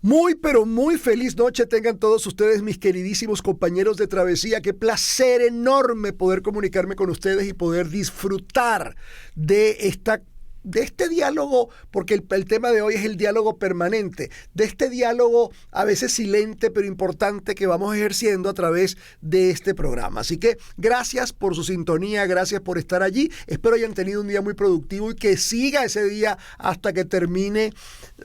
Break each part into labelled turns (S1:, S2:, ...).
S1: Muy, pero muy feliz noche tengan todos ustedes, mis queridísimos compañeros de travesía. Qué placer enorme poder comunicarme con ustedes y poder disfrutar de este diálogo, porque el tema de hoy es el diálogo permanente, de este diálogo a veces silente pero importante que vamos ejerciendo a través de este programa. Así que gracias por su sintonía, gracias por estar allí. Espero hayan tenido un día muy productivo y que siga ese día hasta que termine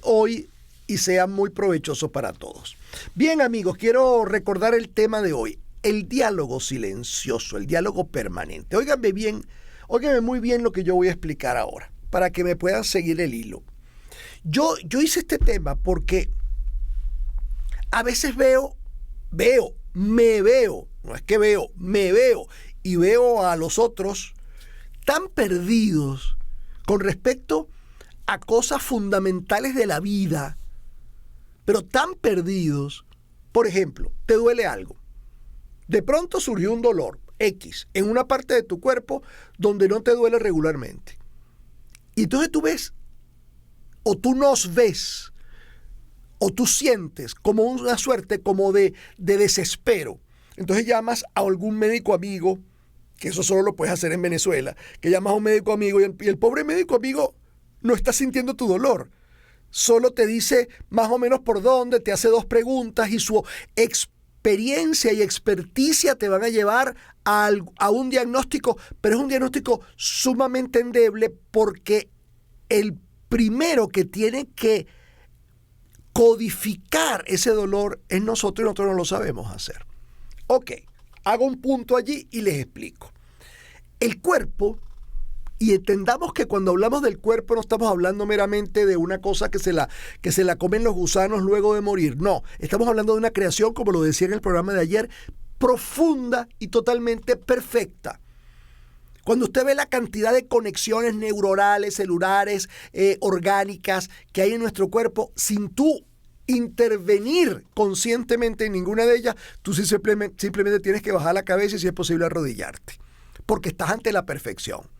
S1: hoy y sea muy provechoso para todos. Bien, amigos, quiero recordar el tema de hoy, el diálogo silencioso, el diálogo permanente. Óiganme muy bien lo que yo voy a explicar ahora, para que me puedan seguir el hilo. Yo hice este tema porque a veces me veo y veo a los otros tan perdidos con respecto a cosas fundamentales de la vida, pero tan perdidos. Por ejemplo, te duele algo. De pronto surgió un dolor X en una parte de tu cuerpo donde no te duele regularmente. Y entonces tú ves, o tú nos ves, o tú sientes como una suerte como de desespero. Entonces llamas a algún médico amigo, que eso solo lo puedes hacer en Venezuela, que llamas a un médico amigo y el pobre médico amigo no está sintiendo tu dolor. Solo te dice más o menos por dónde, te hace 2 preguntas y su experiencia y experticia te van a llevar a un diagnóstico, pero es un diagnóstico sumamente endeble porque el primero que tiene que codificar ese dolor es nosotros y nosotros no lo sabemos hacer. Ok, hago un punto allí y les explico. El cuerpo, y entendamos que cuando hablamos del cuerpo no estamos hablando meramente de una cosa que se la comen los gusanos luego de morir. No, estamos hablando de una creación, como lo decía en el programa de ayer, profunda y totalmente perfecta. Cuando usted ve la cantidad de conexiones neuronales, celulares, orgánicas que hay en nuestro cuerpo, sin tú intervenir conscientemente en ninguna de ellas, tú simplemente tienes que bajar la cabeza y, si es posible, arrodillarte, porque estás ante la perfección.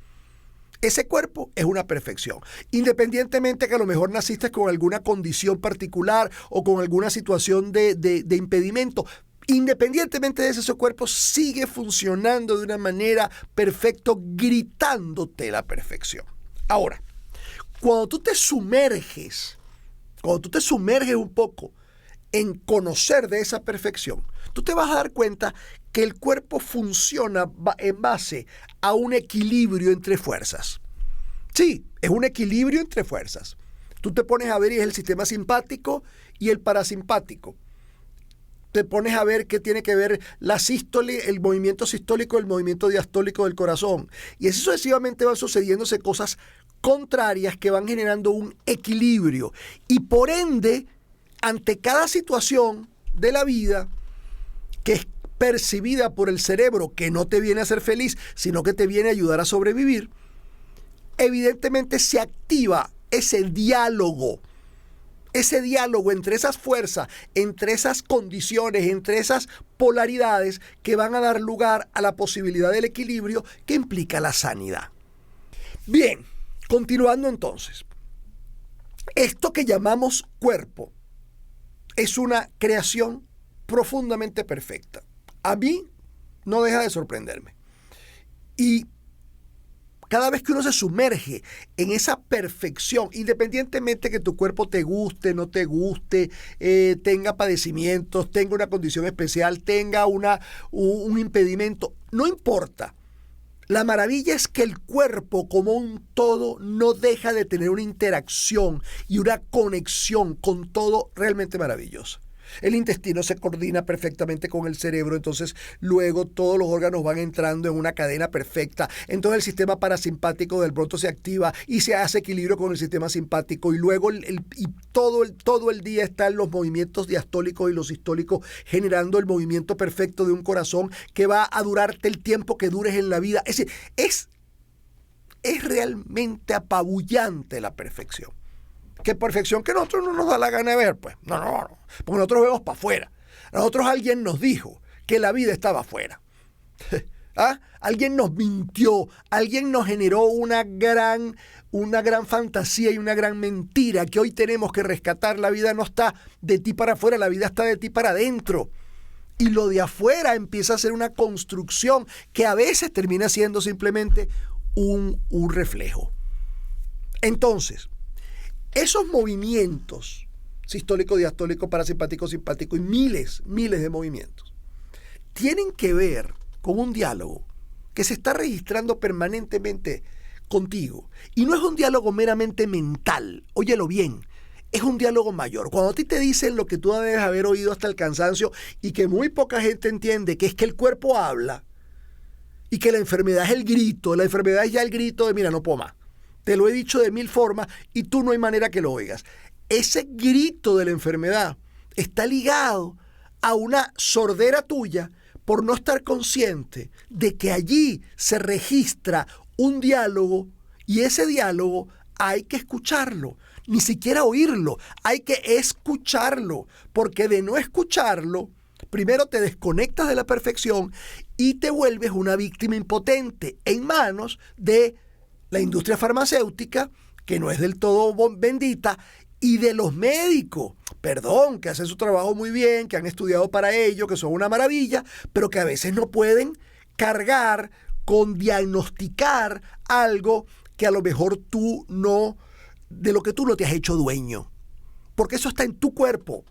S1: Ese cuerpo es una perfección, independientemente que a lo mejor naciste con alguna condición particular o con alguna situación de impedimento. Independientemente de eso, ese cuerpo sigue funcionando de una manera perfecta, gritándote la perfección. Ahora, cuando tú te sumerges un poco en conocer de esa perfección, tú te vas a dar cuenta que el cuerpo funciona en base a un equilibrio entre fuerzas. Sí, es un equilibrio entre fuerzas. Tú te pones a ver y es el sistema simpático y el parasimpático. Te pones a ver qué tiene que ver la sístole, el movimiento sistólico, el movimiento diastólico del corazón. Y así sucesivamente van sucediéndose cosas contrarias que van generando un equilibrio. Y por ende, ante cada situación de la vida que es percibida por el cerebro, que no te viene a hacer feliz, sino que te viene a ayudar a sobrevivir, evidentemente se activa ese diálogo entre esas fuerzas, entre esas condiciones, entre esas polaridades que van a dar lugar a la posibilidad del equilibrio que implica la sanidad. Bien, continuando entonces. Esto que llamamos cuerpo es una creación profundamente perfecta. A mí no deja de sorprenderme. Y cada vez que uno se sumerge en esa perfección, independientemente que tu cuerpo te guste, no te guste, tenga padecimientos, tenga una condición especial, tenga un impedimento, no importa. La maravilla es que el cuerpo como un todo no deja de tener una interacción y una conexión con todo realmente maravillosa. El intestino se coordina perfectamente con el cerebro, entonces luego todos los órganos van entrando en una cadena perfecta. Entonces el sistema parasimpático del pronto se activa y se hace equilibrio con el sistema simpático, y luego todo el día están los movimientos diastólicos y los sistólicos generando el movimiento perfecto de un corazón que va a durarte el tiempo que dures en la vida. Es decir, es realmente apabullante la perfección. ¿Qué perfección que nosotros no nos da la gana de ver? Pues no, porque nosotros vemos para afuera. Nosotros, alguien nos dijo que la vida estaba afuera. ¿Ah? Alguien nos mintió, alguien nos generó una gran una gran fantasía y una gran mentira que hoy tenemos que rescatar. La vida no está de ti para afuera, la vida está de ti para adentro. Y lo de afuera empieza a ser una construcción que a veces termina siendo simplemente un reflejo. Entonces, esos movimientos, sistólico, diastólico, parasimpático, simpático y miles de movimientos, tienen que ver con un diálogo que se está registrando permanentemente contigo. Y no es un diálogo meramente mental, óyelo bien, es un diálogo mayor. Cuando a ti te dicen lo que tú debes haber oído hasta el cansancio y que muy poca gente entiende, que es que el cuerpo habla y que la enfermedad es el grito, la enfermedad es ya el grito de mira, no puedo más. Te lo he dicho de 1000 formas y tú no hay manera que lo oigas. Ese grito de la enfermedad está ligado a una sordera tuya por no estar consciente de que allí se registra un diálogo y ese diálogo hay que escucharlo, ni siquiera oírlo, hay que escucharlo, porque de no escucharlo, primero te desconectas de la perfección y te vuelves una víctima impotente en manos de la industria farmacéutica, que no es del todo bendita, y de los médicos, perdón, que hacen su trabajo muy bien, que han estudiado para ello, que son una maravilla, pero que a veces no pueden cargar con diagnosticar algo que a lo mejor de lo que tú no te has hecho dueño, porque eso está en tu cuerpo.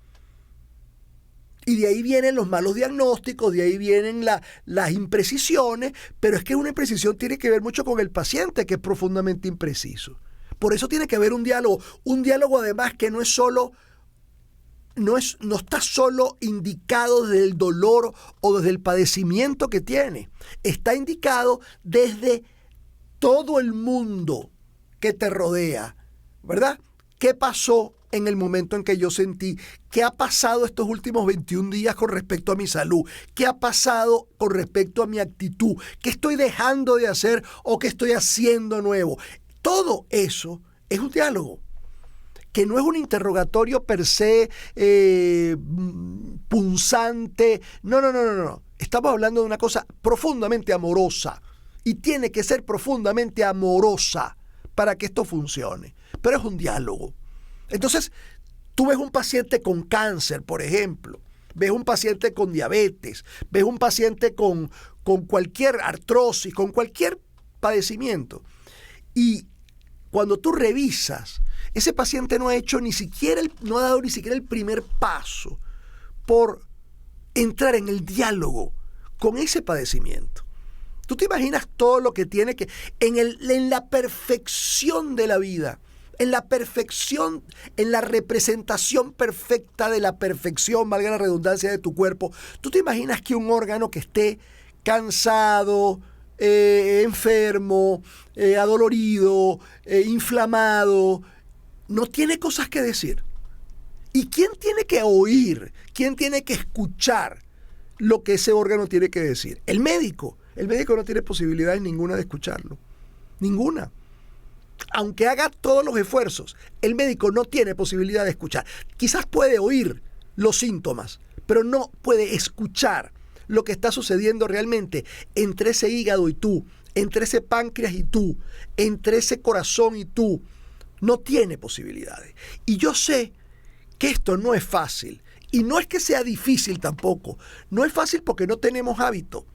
S1: Y de ahí vienen los malos diagnósticos, de ahí vienen las imprecisiones, pero es que una imprecisión tiene que ver mucho con el paciente, que es profundamente impreciso. Por eso tiene que haber un diálogo además que no está solo indicado desde el dolor o desde el padecimiento que tiene, está indicado desde todo el mundo que te rodea, ¿verdad? ¿Qué pasó en el momento en que yo sentí? ¿Qué ha pasado estos últimos 21 días con respecto a mi salud? ¿Qué ha pasado con respecto a mi actitud? ¿Qué estoy dejando de hacer o qué estoy haciendo nuevo? Todo eso es un diálogo, que no es un interrogatorio per se punzante. No. Estamos hablando de una cosa profundamente amorosa y tiene que ser profundamente amorosa para que esto funcione. Pero es un diálogo. Entonces, tú ves un paciente con cáncer, por ejemplo, ves un paciente con diabetes, ves un paciente con cualquier artrosis, con cualquier padecimiento. Y cuando tú revisas, ese paciente no ha dado ni siquiera el primer paso por entrar en el diálogo con ese padecimiento. Tú te imaginas todo lo que tiene que, en la perfección de la vida, en la perfección, en la representación perfecta de la perfección, valga la redundancia, de tu cuerpo. Tú te imaginas que un órgano que esté cansado, enfermo, adolorido, inflamado, no tiene cosas que decir. ¿Y quién tiene que oír? ¿Quién tiene que escuchar lo que ese órgano tiene que decir? El médico. El médico no tiene posibilidades ninguna de escucharlo. Ninguna. Aunque haga todos los esfuerzos, el médico no tiene posibilidad de escuchar. Quizás puede oír los síntomas, pero no puede escuchar lo que está sucediendo realmente entre ese hígado y tú, entre ese páncreas y tú, entre ese corazón y tú. No tiene posibilidades. Y yo sé que esto no es fácil. Y no es que sea difícil tampoco. No es fácil porque no tenemos hábito.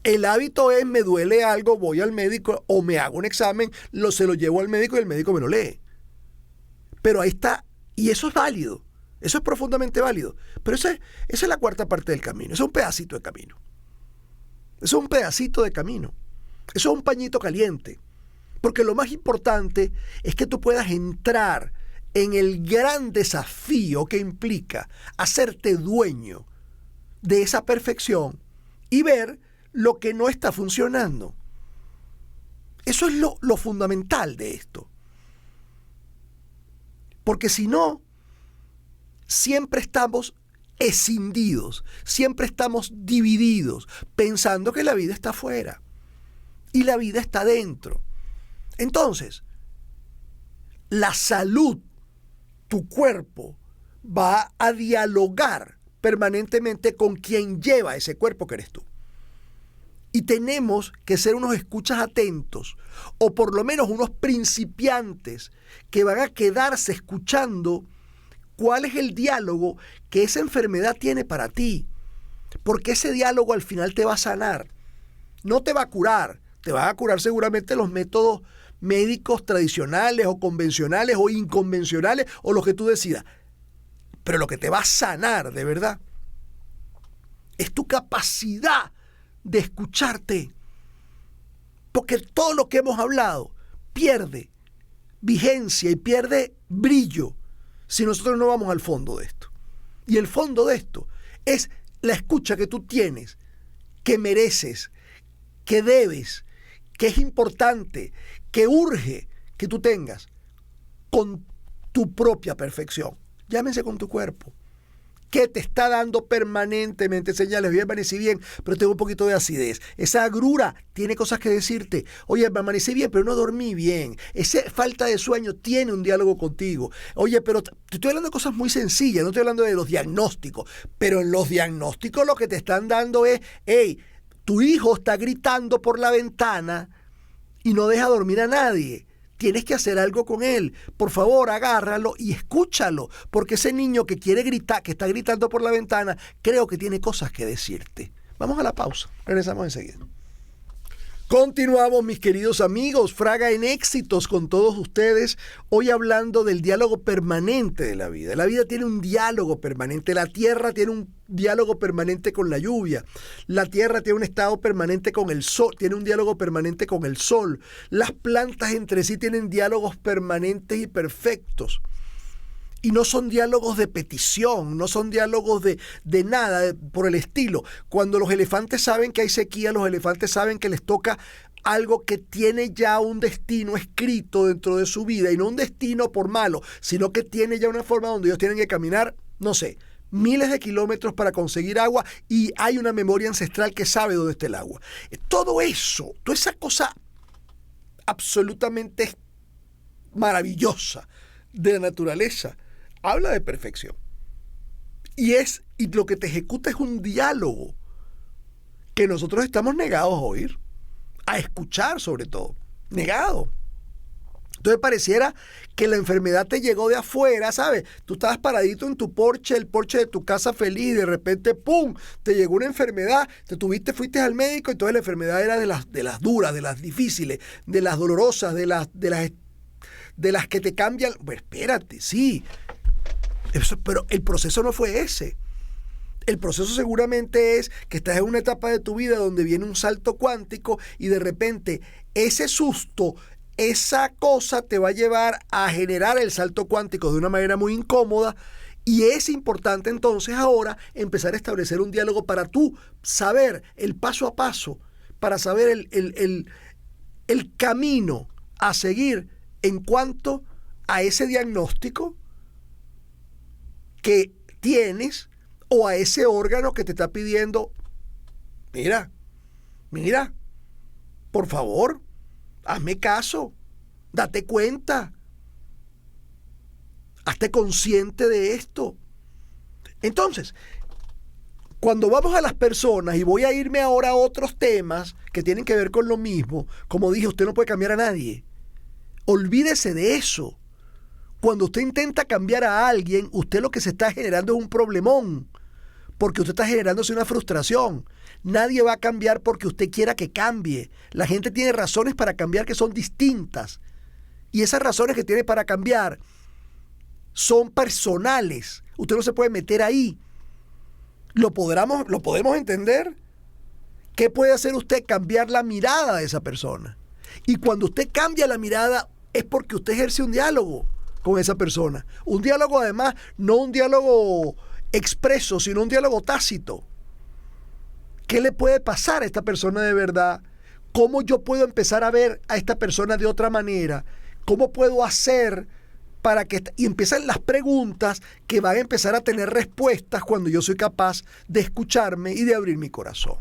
S1: El hábito es, me duele algo, voy al médico o me hago un examen, se lo llevo al médico y el médico me lo lee. Pero ahí está, y eso es válido. Eso es profundamente válido. Pero esa es la cuarta parte del camino. Eso es un pedacito de camino. Eso es un pedacito de camino. Eso es un pañito caliente. Porque lo más importante es que tú puedas entrar en el gran desafío que implica hacerte dueño de esa perfección y ver lo que no está funcionando. Eso es lo fundamental de esto. Porque si no, siempre estamos escindidos, siempre estamos divididos, pensando que la vida está afuera y la vida está dentro. Entonces, la salud, tu cuerpo, va a dialogar permanentemente con quien lleva ese cuerpo que eres tú. Y tenemos que ser unos escuchas atentos, o por lo menos unos principiantes que van a quedarse escuchando cuál es el diálogo que esa enfermedad tiene para ti. Porque ese diálogo al final te va a sanar. No te va a curar. Te van a curar seguramente los métodos médicos tradicionales o convencionales o inconvencionales o lo que tú decidas. Pero lo que te va a sanar de verdad es tu capacidad de escucharte. Porque todo lo que hemos hablado pierde vigencia y pierde brillo si nosotros no vamos al fondo de esto. Y el fondo de esto es la escucha que tú tienes, que mereces, que debes, que es importante, que urge que tú tengas con tu propia perfección. Llámese con tu cuerpo, que te está dando permanentemente señales. Bien, amanecí bien, pero tengo un poquito de acidez. Esa agrura tiene cosas que decirte. Oye, me amanecí bien, pero no dormí bien. Esa falta de sueño tiene un diálogo contigo. Oye, pero te estoy hablando de cosas muy sencillas, no estoy hablando de los diagnósticos. Pero en los diagnósticos lo que te están dando es, hey, tu hijo está gritando por la ventana y no deja dormir a nadie. Tienes que hacer algo con él. Por favor, agárralo y escúchalo. Porque ese niño que quiere gritar, que está gritando por la ventana, creo que tiene cosas que decirte. Vamos a la pausa. Regresamos enseguida. Continuamos, mis queridos amigos. Fraga en éxitos con todos ustedes. Hoy hablando del diálogo permanente de la vida. La vida tiene un diálogo permanente. La tierra tiene un diálogo permanente con la lluvia. La tierra tiene un estado permanente con el sol. Tiene un diálogo permanente con el sol. Las plantas entre sí tienen diálogos permanentes y perfectos. Y no son diálogos de petición, no son diálogos de nada por el estilo. Cuando los elefantes saben que hay sequía, los elefantes saben que les toca algo que tiene ya un destino escrito dentro de su vida, y no un destino por malo, sino que tiene ya una forma donde ellos tienen que caminar, no sé, miles de kilómetros para conseguir agua, y hay una memoria ancestral que sabe dónde está el agua. Todo eso, toda esa cosa absolutamente maravillosa de la naturaleza, habla de perfección. Y lo que te ejecuta es un diálogo que nosotros estamos negados a oír, a escuchar sobre todo, negados. Entonces pareciera que la enfermedad te llegó de afuera, ¿sabes? Tú estabas paradito en tu porche, el porche de tu casa feliz, y de repente, ¡pum!, te llegó una enfermedad, fuiste al médico, y entonces la enfermedad era de las duras, de las difíciles, de las dolorosas, de las que te cambian. Pues espérate, sí. Pero el proceso no fue ese. El proceso seguramente es que estás en una etapa de tu vida donde viene un salto cuántico y de repente ese susto, esa cosa te va a llevar a generar el salto cuántico de una manera muy incómoda, y es importante entonces ahora empezar a establecer un diálogo para tú saber el paso a paso, para saber el camino a seguir en cuanto a ese diagnóstico que tienes, o a ese órgano que te está pidiendo, mira, por favor, hazme caso, date cuenta, hazte consciente de esto. Entonces, cuando vamos a las personas, y voy a irme ahora a otros temas que tienen que ver con lo mismo, como dije, usted no puede cambiar a nadie. Olvídese de eso. Cuando usted intenta cambiar a alguien, usted lo que se está generando es un problemón, porque usted está generándose una frustración. Nadie va a cambiar porque usted quiera que cambie. La gente tiene razones para cambiar que son distintas, y esas razones que tiene para cambiar son personales. Usted no se puede meter ahí. ¿Lo podemos entender? ¿Qué puede hacer usted? Cambiar la mirada de esa persona. Y cuando usted cambia la mirada es porque usted ejerce un diálogo con esa persona. Un diálogo, además, no un diálogo expreso, sino un diálogo tácito. ¿Qué le puede pasar a esta persona de verdad? ¿Cómo yo puedo empezar a ver a esta persona de otra manera? ¿Cómo puedo hacer para que... Y empiezan las preguntas que van a empezar a tener respuestas cuando yo soy capaz de escucharme y de abrir mi corazón.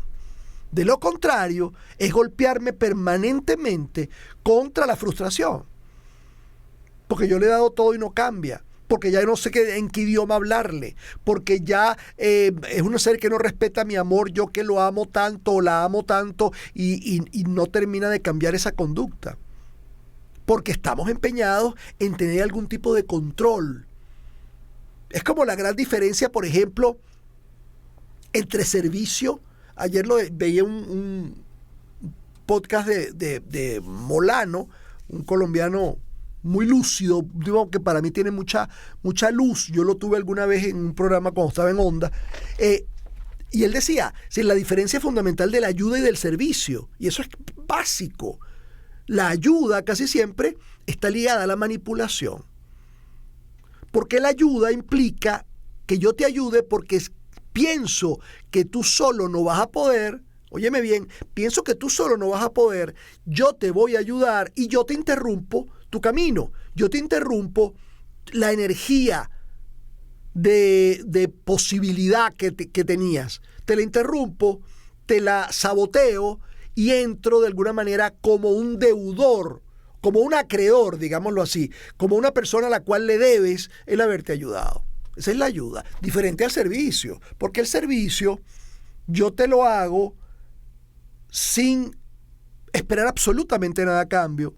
S1: De lo contrario, es golpearme permanentemente contra la frustración. Porque yo le he dado todo y no cambia. porque ya no sé en qué idioma hablarle, porque ya es un ser que no respeta mi amor, yo que lo amo tanto o la amo tanto y no termina de cambiar esa conducta. Porque estamos empeñados en tener algún tipo de control. Es como la gran diferencia, por ejemplo, entre servicio. Ayer veía un podcast de Molano, un colombiano muy lúcido, digo que para mí tiene mucha luz. Yo lo tuve alguna vez en un programa cuando estaba en Onda. Y él decía, si la diferencia fundamental de la ayuda y del servicio, y eso es básico. La ayuda casi siempre está ligada a la manipulación. Porque la ayuda implica que yo te ayude porque pienso que tú solo no vas a poder. Óyeme bien, pienso que tú solo no vas a poder, yo te voy a ayudar y yo te interrumpo tu camino. Yo te interrumpo la energía de posibilidad que tenías. Te la interrumpo, te la saboteo y entro de alguna manera como un deudor, como un acreedor, digámoslo así, como una persona a la cual le debes el haberte ayudado. Esa es la ayuda, diferente al servicio, porque el servicio yo te lo hago sin esperar absolutamente nada a cambio.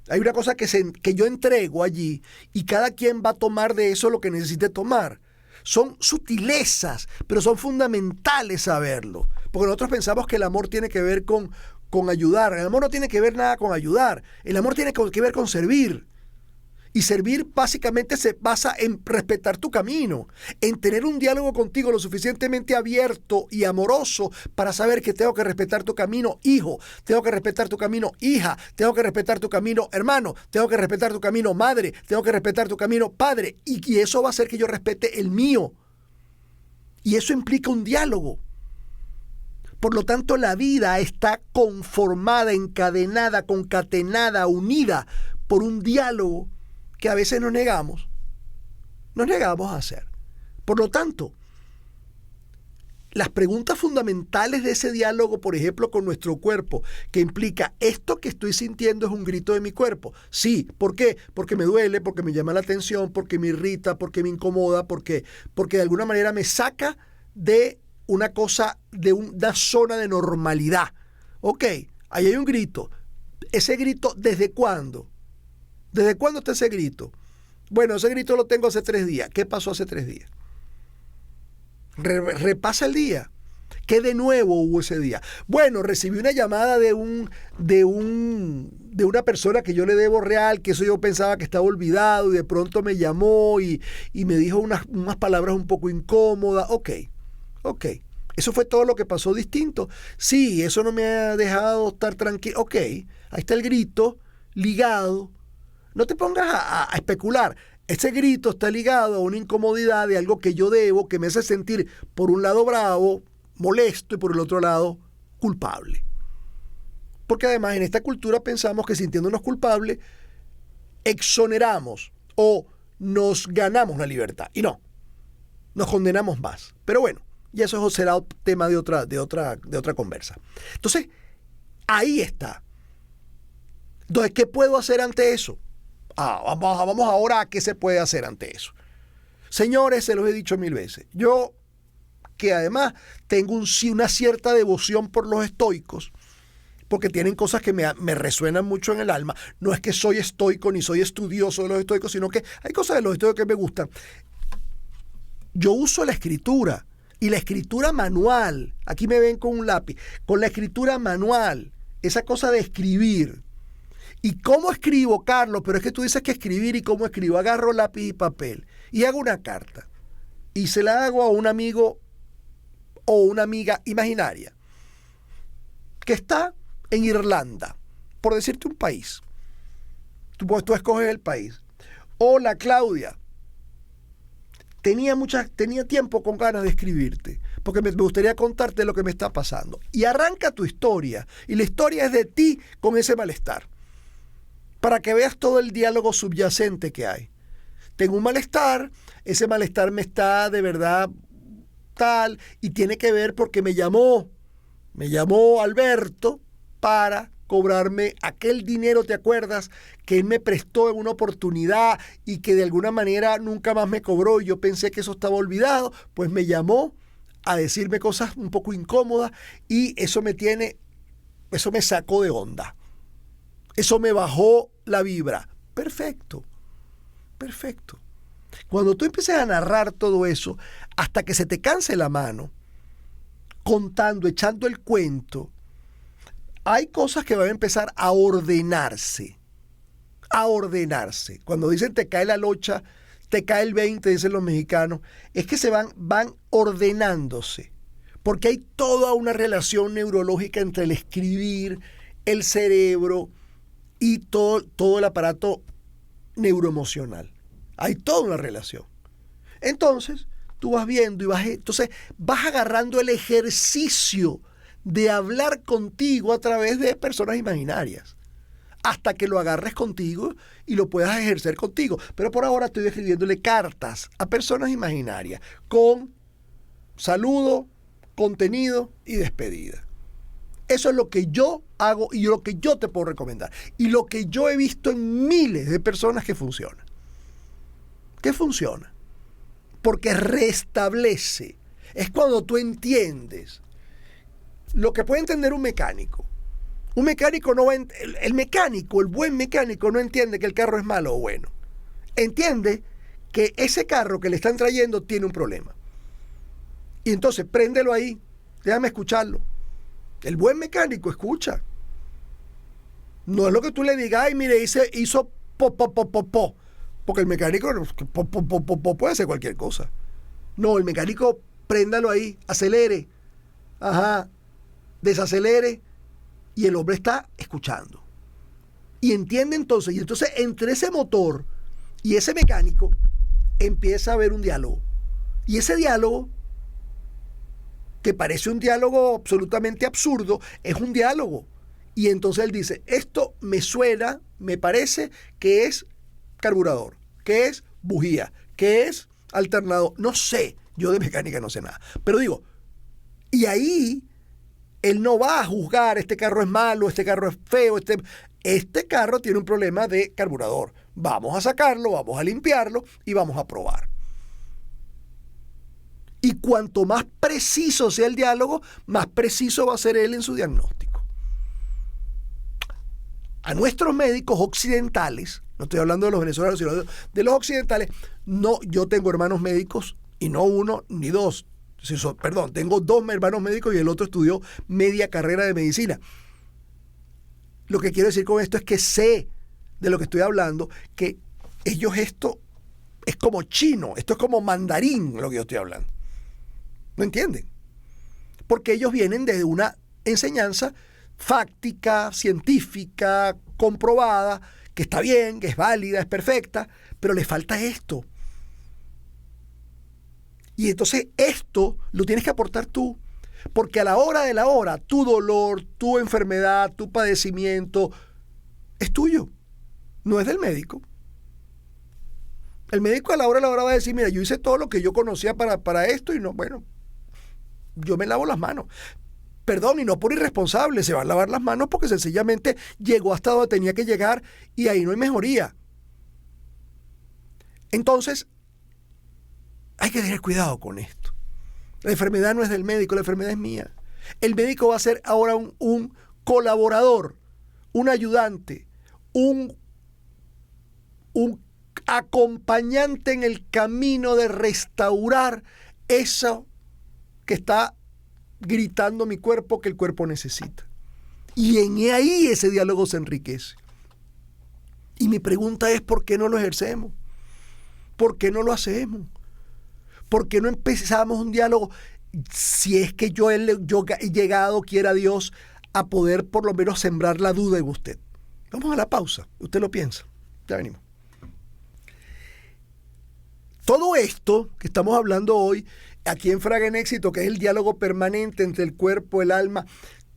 S1: Hay una cosa que yo entrego allí y cada quien va a tomar de eso lo que necesite tomar. Son sutilezas, pero son fundamentales saberlo. Porque nosotros pensamos que el amor tiene que ver con ayudar. El amor no tiene que ver nada con ayudar. El amor tiene que ver con servir. Y servir básicamente se basa en respetar tu camino, en tener un diálogo contigo lo suficientemente abierto y amoroso para saber que tengo que respetar tu camino, hijo, tengo que respetar tu camino, hija, tengo que respetar tu camino, hermano, tengo que respetar tu camino, madre, tengo que respetar tu camino, padre, y eso va a hacer que yo respete el mío. Y eso implica un diálogo. Por lo tanto, la vida está conformada, encadenada, concatenada, unida por un diálogo que a veces nos negamos a hacer. Por lo tanto, las preguntas fundamentales de ese diálogo, por ejemplo, con nuestro cuerpo, que implica, ¿esto que estoy sintiendo es un grito de mi cuerpo? Sí. ¿Por qué? Porque me duele, porque me llama la atención, porque me irrita, porque me incomoda, porque de alguna manera me saca de una cosa, de una zona de normalidad. Ok, ahí hay un grito. Ese grito, ¿desde cuándo? ¿Desde cuándo está ese grito? Bueno, ese grito lo tengo hace 3 días. ¿Qué pasó hace 3 días? Repasa el día. ¿Qué de nuevo hubo ese día? Bueno, recibí una llamada de una persona que yo le debo real, que eso yo pensaba que estaba olvidado y de pronto me llamó y me dijo unas palabras un poco incómodas. Ok. ¿Eso fue todo lo que pasó distinto? Sí, eso no me ha dejado estar tranquilo. Ok, ahí está el grito ligado. No te pongas a especular. Ese grito está ligado a una incomodidad de algo que yo debo, que me hace sentir por un lado bravo, molesto, y por el otro lado culpable. Porque además en esta cultura pensamos que sintiéndonos culpables exoneramos o nos ganamos la libertad. Y no, nos condenamos más. Pero bueno, y eso será tema de otra conversa. Entonces, ahí está. Entonces, ¿qué puedo hacer ante eso? Vamos ahora a qué se puede hacer ante eso. Señores, se los he dicho 1000 veces. Yo, que además tengo una cierta devoción por los estoicos, porque tienen cosas que me resuenan mucho en el alma. No es que soy estoico ni soy estudioso de los estoicos, sino que hay cosas de los estoicos que me gustan. Yo uso la escritura, y la escritura manual. Aquí me ven con un lápiz. Con la escritura manual, esa cosa de escribir. ¿Y cómo escribo, Carlos? Pero es que tú dices que escribir, ¿y cómo escribo? Agarro lápiz y papel y hago una carta y se la hago a un amigo o una amiga imaginaria que está en Irlanda, por decirte un país. Tú escoges el país. Hola, Claudia. Tenía tiempo con ganas de escribirte, porque me gustaría contarte lo que me está pasando. Y arranca tu historia, y la historia es de ti con ese malestar, para que veas todo el diálogo subyacente que hay. Tengo un malestar, ese malestar me está de verdad tal, y tiene que ver porque me llamó Alberto para cobrarme aquel dinero, ¿te acuerdas? Que él me prestó en una oportunidad y que de alguna manera nunca más me cobró y yo pensé que eso estaba olvidado, pues me llamó a decirme cosas un poco incómodas y eso me sacó de onda. Eso me bajó la vibra. Perfecto. Cuando tú empieces a narrar todo eso, hasta que se te canse la mano, contando, echando el cuento, hay cosas que van a empezar a ordenarse. Cuando dicen te cae la locha, te cae el 20, dicen los mexicanos, es que se van ordenándose. Porque hay toda una relación neurológica entre el escribir, el cerebro y todo el aparato neuroemocional. Hay toda una relación. Entonces, tú vas viendo y vas agarrando el ejercicio de hablar contigo a través de personas imaginarias, hasta que lo agarres contigo y lo puedas ejercer contigo. Pero por ahora estoy escribiéndole cartas a personas imaginarias con saludo, contenido y despedida. Eso es lo que yo hago y lo que yo te puedo recomendar. Y lo que yo he visto en miles de personas que funciona. ¿Qué funciona? Porque restablece. Es cuando tú entiendes lo que puede entender un mecánico. Un mecánico no va el buen mecánico no entiende que el carro es malo o bueno. Entiende que ese carro que le están trayendo tiene un problema. Y entonces préndelo ahí, déjame escucharlo. El buen mecánico escucha. No es lo que tú le digas, ay, mire, hizo po. Porque el mecánico puede hacer cualquier cosa. No, el mecánico, préndalo ahí, acelere. Desacelere. Y el hombre está escuchando. Y entiende entonces. Y entonces entre ese motor y ese mecánico empieza a haber un diálogo. Y ese diálogo, que parece un diálogo absolutamente absurdo, es un diálogo. Y entonces él dice, esto me suena, me parece que es carburador, que es bujía, que es alternador. No sé, yo de mecánica no sé nada. Pero digo, y ahí él no va a juzgar, este carro es malo, este carro es feo, este carro tiene un problema de carburador. Vamos a sacarlo, vamos a limpiarlo y vamos a probar. Y cuanto más preciso sea el diálogo, más preciso va a ser él en su diagnóstico. A nuestros médicos occidentales, no estoy hablando de los venezolanos, sino de los occidentales, no, yo tengo hermanos médicos, y no uno ni dos. Tengo dos hermanos médicos y el otro estudió media carrera de medicina. Lo que quiero decir con esto es que sé de lo que estoy hablando, que ellos esto es como chino, esto es como mandarín lo que yo estoy hablando. ¿No entienden? Porque ellos vienen de una enseñanza fáctica, científica, comprobada, que está bien, que es válida, es perfecta, pero le falta esto. Y entonces esto lo tienes que aportar tú, porque a la hora de la hora, tu dolor, tu enfermedad, tu padecimiento, es tuyo, no es del médico. El médico a la hora de la hora va a decir, mira, yo hice todo lo que yo conocía para esto y no, bueno, yo me lavo las manos. Perdón, y no por irresponsable, se va a lavar las manos porque sencillamente llegó hasta donde tenía que llegar y ahí no hay mejoría. Entonces, hay que tener cuidado con esto. La enfermedad no es del médico, la enfermedad es mía. El médico va a ser ahora un colaborador, un ayudante, un acompañante en el camino de restaurar eso que está gritando mi cuerpo que el cuerpo necesita. Y en ahí ese diálogo se enriquece. Y mi pregunta es, ¿por qué no lo ejercemos? ¿Por qué no lo hacemos? ¿Por qué no empezamos un diálogo? Si es que yo he llegado, quiera Dios, a poder por lo menos sembrar la duda en usted. Vamos a la pausa. Usted lo piensa. Ya venimos. Todo esto que estamos hablando hoy, aquí en Fraga en Éxito, que es el diálogo permanente entre el cuerpo, el alma,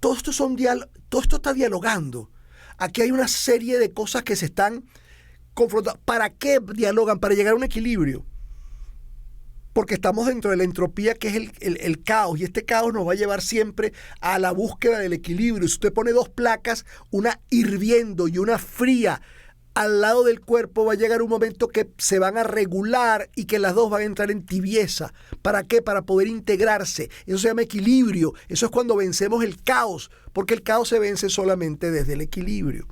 S1: todo esto está dialogando. Aquí hay una serie de cosas que se están confrontando. ¿Para qué dialogan? Para llegar a un equilibrio. porque estamos dentro de la entropía, que es el caos, y este caos nos va a llevar siempre a la búsqueda del equilibrio. Si usted pone dos placas, una hirviendo y una fría, al lado del cuerpo, va a llegar un momento que se van a regular y que las dos van a entrar en tibieza. ¿Para qué? Para poder integrarse. Eso se llama equilibrio. Eso es cuando vencemos el caos, porque el caos se vence solamente desde el equilibrio.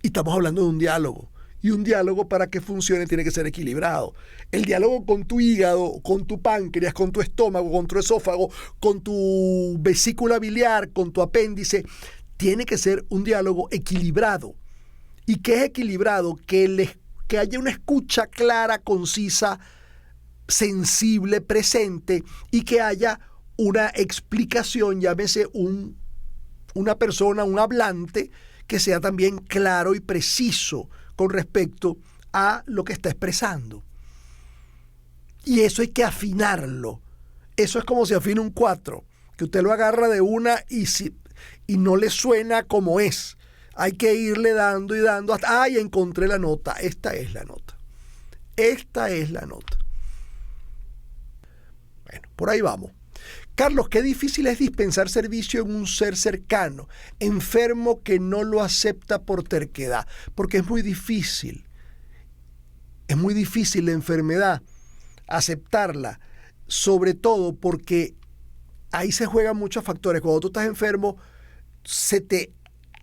S1: Y estamos hablando de un diálogo. Y un diálogo, para que funcione, tiene que ser equilibrado. El diálogo con tu hígado, con tu páncreas, con tu estómago, con tu esófago, con tu vesícula biliar, con tu apéndice, tiene que ser un diálogo equilibrado. ¿Y qué es equilibrado? Que haya una escucha clara, concisa, sensible, presente, y que haya una explicación, llámese una persona, un hablante, que sea también claro y preciso con respecto a lo que está expresando. Y eso hay que afinarlo. Eso es como si afina un 4, que usted lo agarra de una y no le suena como es. Hay que irle dando y dando hasta, ¡ay, encontré la nota! Esta es la nota. Esta es la nota. Bueno, por ahí vamos. Carlos, qué difícil es dispensar servicio en un ser cercano, enfermo que no lo acepta por terquedad, porque es muy difícil. Es muy difícil la enfermedad, aceptarla, sobre todo porque ahí se juegan muchos factores. Cuando tú estás enfermo, se te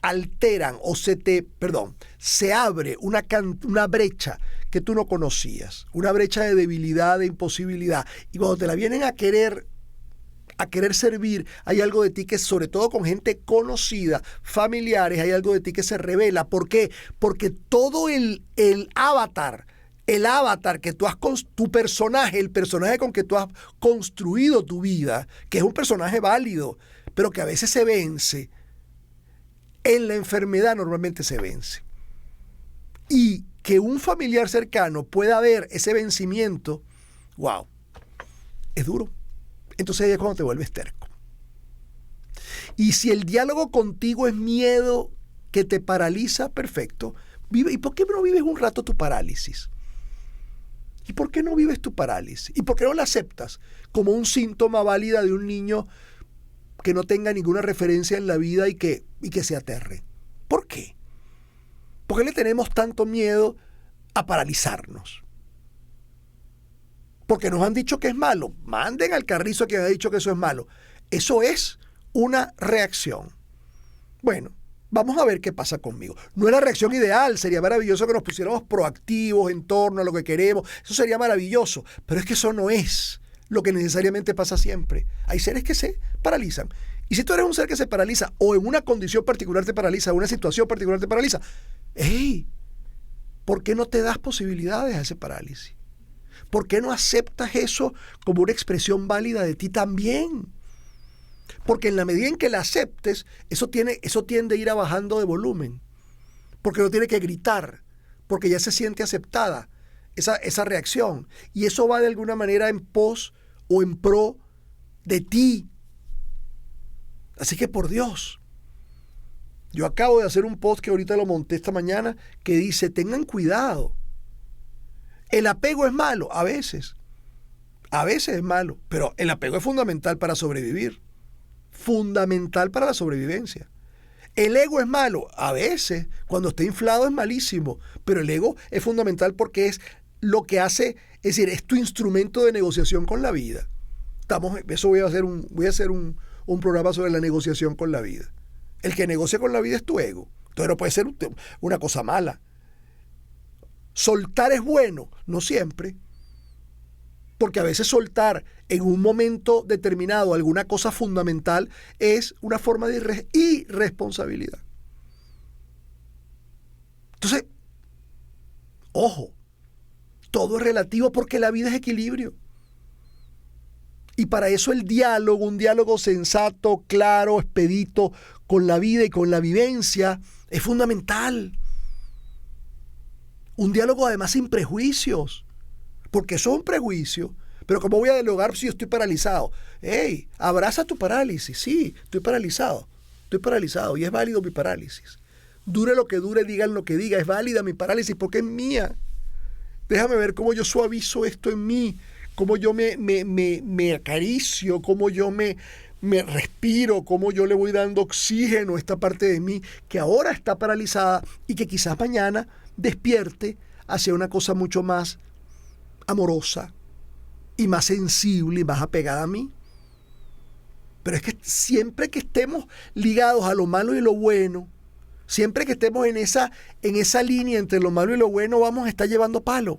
S1: alteran o se abre una brecha que tú no conocías, una brecha de debilidad, de imposibilidad. Y cuando te la vienen a querer servir, hay algo de ti que, sobre todo con gente conocida, familiares, hay algo de ti que se revela. ¿Por qué? Porque todo el avatar que tú has tu personaje, el personaje con que tú has construido tu vida, que es un personaje válido, pero que a veces se vence, en la enfermedad normalmente se vence. Y que un familiar cercano pueda ver ese vencimiento, wow, es duro. Entonces ahí es cuando te vuelves terco. Y si el diálogo contigo es miedo que te paraliza, perfecto. Vive. ¿Y por qué no vives un rato tu parálisis? ¿Y por qué no vives tu parálisis? ¿Y por qué no la aceptas como un síntoma válido de un niño que no tenga ninguna referencia en la vida y que se aterre? ¿Por qué? ¿Por qué le tenemos tanto miedo a paralizarnos? Porque nos han dicho que es malo. Manden al carrizo que ha dicho que eso es malo. Eso es una reacción. Bueno, vamos a ver qué pasa conmigo. No es la reacción ideal. Sería maravilloso que nos pusiéramos proactivos en torno a lo que queremos. Eso sería maravilloso. Pero es que eso no es lo que necesariamente pasa siempre. Hay seres que se paralizan. Y si tú eres un ser que se paraliza, o en una condición particular te paraliza, o en una situación particular te paraliza, ¡hey! ¿Por qué no te das posibilidades a ese parálisis? ¿Por qué no aceptas eso como una expresión válida de ti también? Porque en la medida en que la aceptes, eso tiende a ir bajando de volumen. Porque no tiene que gritar, porque ya se siente aceptada esa reacción. Y eso va de alguna manera en pos o en pro de ti. Así que por Dios, yo acabo de hacer un post que ahorita lo monté esta mañana que dice, tengan cuidado. El apego es malo, a veces es malo, pero el apego es fundamental para sobrevivir, fundamental para la sobrevivencia. El ego es malo, a veces, cuando está inflado es malísimo, pero el ego es fundamental porque es lo que hace, es decir, es tu instrumento de negociación con la vida. Voy a hacer un programa sobre la negociación con la vida. El que negocia con la vida es tu ego, entonces no puede ser una cosa mala. Soltar es bueno, no siempre, porque a veces soltar en un momento determinado alguna cosa fundamental es una forma de irresponsabilidad. Entonces, ojo, todo es relativo porque la vida es equilibrio. Y para eso el diálogo, un diálogo sensato, claro, expedito con la vida y con la vivencia, es fundamental. Un diálogo además sin prejuicios, porque eso es un prejuicio. Pero ¿cómo voy a dialogar si yo estoy paralizado? ¡Hey! Abraza tu parálisis. Sí, estoy paralizado y es válido mi parálisis. Dure lo que dure, digan lo que diga, es válida mi parálisis porque es mía. Déjame ver cómo yo suavizo esto en mí cómo yo me acaricio, cómo yo me respiro, cómo yo le voy dando oxígeno a esta parte de mí que ahora está paralizada y que quizás mañana despierte hacia una cosa mucho más amorosa y más sensible y más apegada a mí. Pero es que siempre que estemos ligados a lo malo y lo bueno, siempre que estemos en esa línea entre lo malo y lo bueno, vamos a estar llevando palo.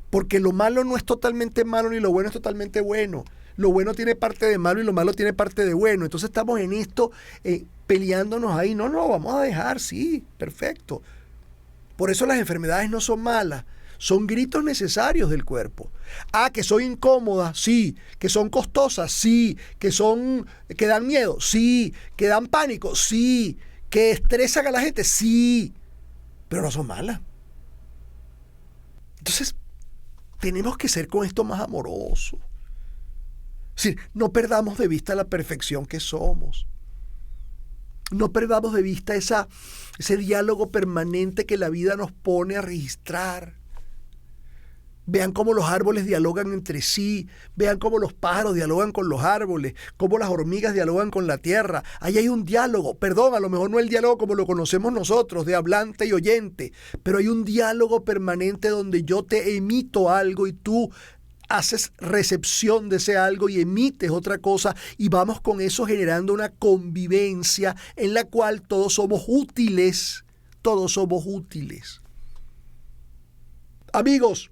S1: Porque lo malo no es totalmente malo ni lo bueno es totalmente bueno. Lo bueno tiene parte de malo y lo malo tiene parte de bueno. Entonces estamos en esto peleándonos ahí. No, vamos a dejar, sí, perfecto. Por eso las enfermedades no son malas. Son gritos necesarios del cuerpo. Que son incómodas, sí. Que son costosas, sí. Que dan miedo, sí. Que dan pánico, sí. Que estresan a la gente, sí. Pero no son malas. Entonces, tenemos que ser con esto más amorosos. Es decir, no perdamos de vista la perfección que somos. No perdamos de vista ese diálogo permanente que la vida nos pone a registrar. Vean cómo los árboles dialogan entre sí, vean cómo los pájaros dialogan con los árboles, cómo las hormigas dialogan con la tierra. Ahí hay un diálogo, a lo mejor no el diálogo como lo conocemos nosotros, de hablante y oyente, pero hay un diálogo permanente donde yo te emito algo y tú haces recepción de ese algo y emites otra cosa y vamos con eso generando una convivencia en la cual todos somos útiles, Amigos,